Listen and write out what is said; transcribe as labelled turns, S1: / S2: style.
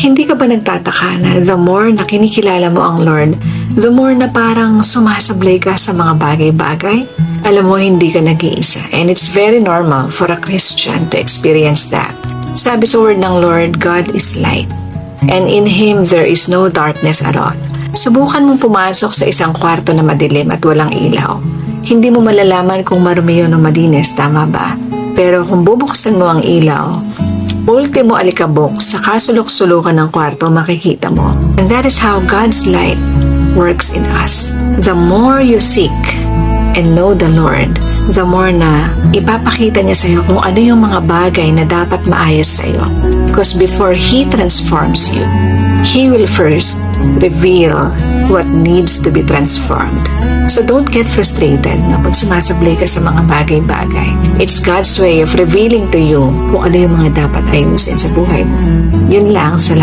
S1: Hindi ka ba nagtataka na the more na kinikilala mo ang Lord, the more na parang sumasablay ka sa mga bagay-bagay? Alam mo, hindi ka nag-iisa. And it's very normal for a Christian to experience that. Sabi sa word ng Lord, God is light. And in Him, there is no darkness at all. Subukan mong pumasok sa isang kwarto na madilim at walang ilaw. Hindi mo malalaman kung marumi yun o malinis, tama ba? Pero kung bubuksan mo ang ilaw, ultimo alikabok sa kasulok-sulukan ng kwarto makikita mo. And that is how God's light works in us. The more you seek and know the Lord, the more na ipapakita niya sa iyo kung ano yung mga bagay na dapat maayos sa iyo. Because before He transforms you, He will first reveal what needs to be transformed. So don't get frustrated na pag sumasablay ka sa mga bagay-bagay. It's God's way of revealing to you kung ano yung mga dapat ayusin sa buhay mo. Yun lang. Salamat.